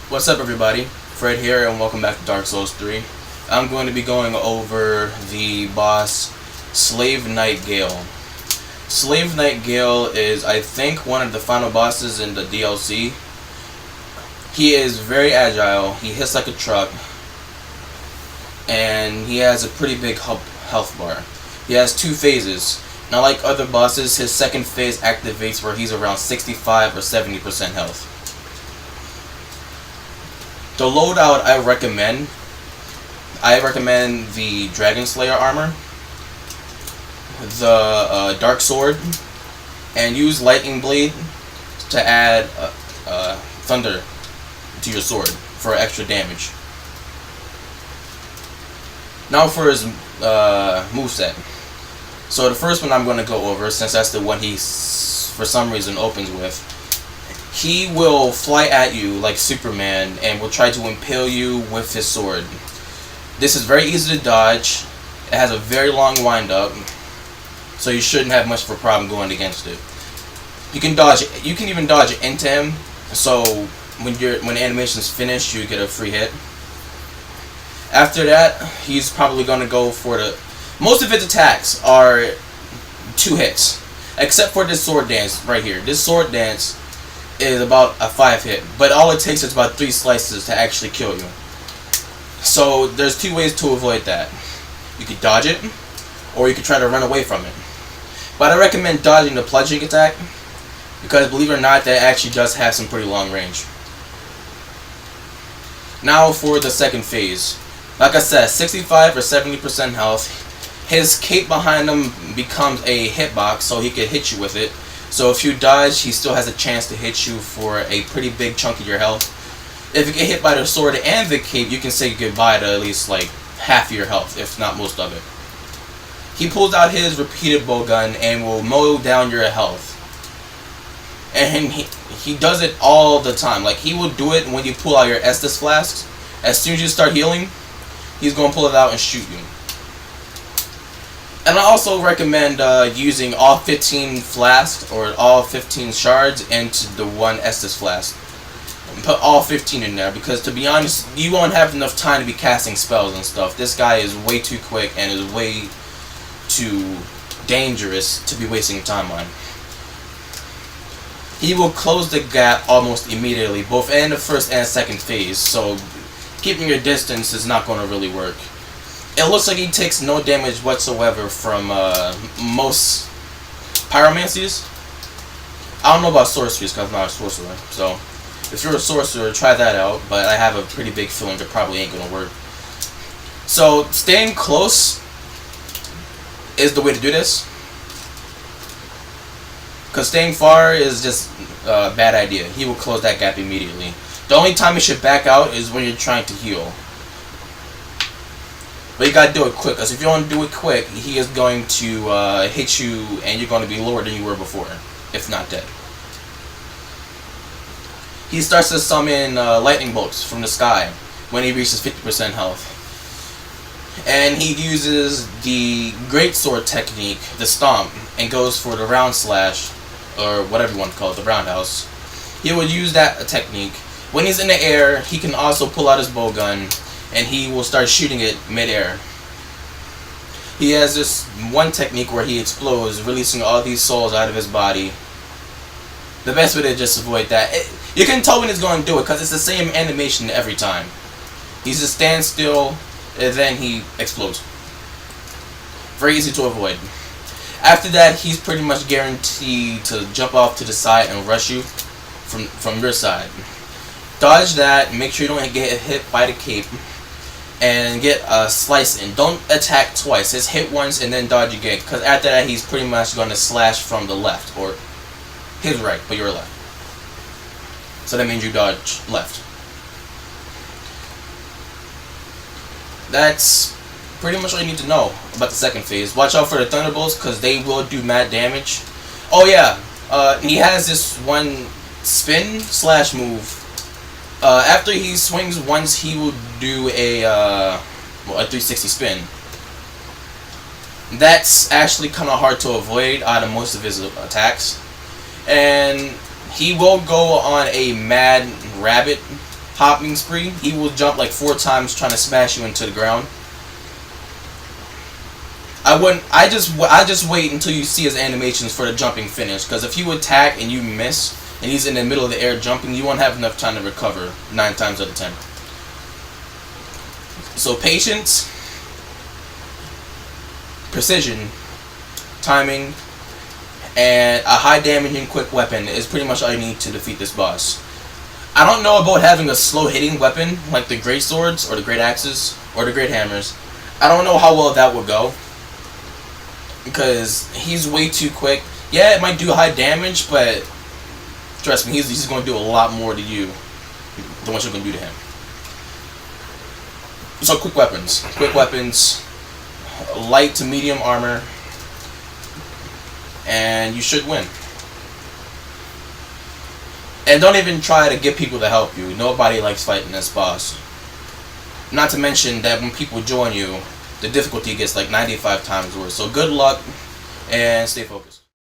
What's up, everybody? Fred here, and welcome back to Dark Souls 3. I'm going to be going over the boss Slave Knight Gael. Slave Knight Gael is, I think, one of the final bosses in the DLC. He is very agile, he hits like a truck, and he has a pretty big health bar. He has two phases. Now, like other bosses, his second phase activates where he's around 65 or 70% health. The loadout I recommend the Dragon Slayer armor, the Dark Sword, and use Lightning Blade to add Thunder to your sword for extra damage. Now for his moveset. So the first one I'm going to go over, since that's the one he for some reason opens with. He will fly at you like Superman and will try to impale you with his sword. This is very easy to dodge. It has a very long wind up, so you shouldn't have much of a problem going against it. You can dodge. You can even dodge into him. So when the animation's finished, you get a free hit. After that, he's probably going to go for the. Most of his attacks are 2 hits, except for this sword dance right here. This sword dance is about a 5 hit, but all it takes is about 3 slices to actually kill you. So there's 2 ways to avoid that. You could dodge it, or you could try to run away from it. But I recommend dodging the plunging attack, because believe it or not, that actually does have some pretty long range. Now for the second phase. Like I said, 65 or 70% health. His cape behind him becomes a hitbox, so he can hit you with it. So if you dodge, he still has a chance to hit you for a pretty big chunk of your health. If you get hit by the sword and the cape, you can say goodbye to at least like half of your health, if not most of it. He pulls out his repeated bowgun and will mow down your health. And he does it all the time. Like, he will do it when you pull out your Estus flasks. As soon as you start healing, he's going to pull it out and shoot you. And I also recommend using all 15 flasks or all 15 shards into the one Estus flask. Put all 15 in there, because to be honest, you won't have enough time to be casting spells and stuff. This guy is way too quick and is way too dangerous to be wasting time on. He will close the gap almost immediately, both in the first and second phase, so keeping your distance is not going to really work. It looks like he takes no damage whatsoever from most pyromancies. I don't know about sorceries because I'm not a sorcerer. So if you're a sorcerer, try that out. But I have a pretty big feeling it probably ain't going to work. So staying close is the way to do this. Because staying far is just a bad idea. He will close that gap immediately. The only time you should back out is when you're trying to heal. But you gotta do it quick, because if you don't do it quick, he is going to hit you and you're going to be lower than you were before, if not dead. He starts to summon lightning bolts from the sky when he reaches 50% health. And he uses the greatsword technique, the stomp, and goes for the round slash, or whatever you want to call it, the roundhouse. He will use that technique. When he's in the air, he can also pull out his bowgun, and he will start shooting it mid-air. He has this one technique where he explodes, releasing all these souls out of his body. The best way to just avoid that. You can tell when he's going to do it, because it's the same animation every time. He just stands still, and then he explodes. Very easy to avoid. After that, he's pretty much guaranteed to jump off to the side and rush you from your side. Dodge that, make sure you don't get hit by the cape, and get a slice in. Don't attack twice. Just hit once and then dodge again, because after that he's pretty much going to slash from the left, or his right, but your left. So that means you dodge left. That's pretty much all you need to know about the second phase. Watch out for the thunderbolts, because they will do mad damage. Oh yeah, he has this one spin slash move. After he swings once, he will do a 360 spin. That's actually kind of hard to avoid out of most of his attacks. And he will go on a mad rabbit hopping spree. He will jump like 4 times trying to smash you into the ground. I just wait until you see his animations for the jumping finish, because if you attack and you miss and he's in the middle of the air jumping, you won't have enough time to recover 9 times out of 10. So patience, precision, timing, and a high damaging quick weapon is pretty much all you need to defeat this boss. I don't know about having a slow hitting weapon like the great swords or the great axes or the great hammers. I don't know how well that would go, because he's way too quick. Yeah, it might do high damage, but trust me, he's going to do a lot more to you than what you're going to do to him. So quick weapons, light to medium armor, and you should win. And don't even try to get people to help you. Nobody likes fighting this boss. Not to mention that when people join you, the difficulty gets like 95 times worse. So good luck and stay focused.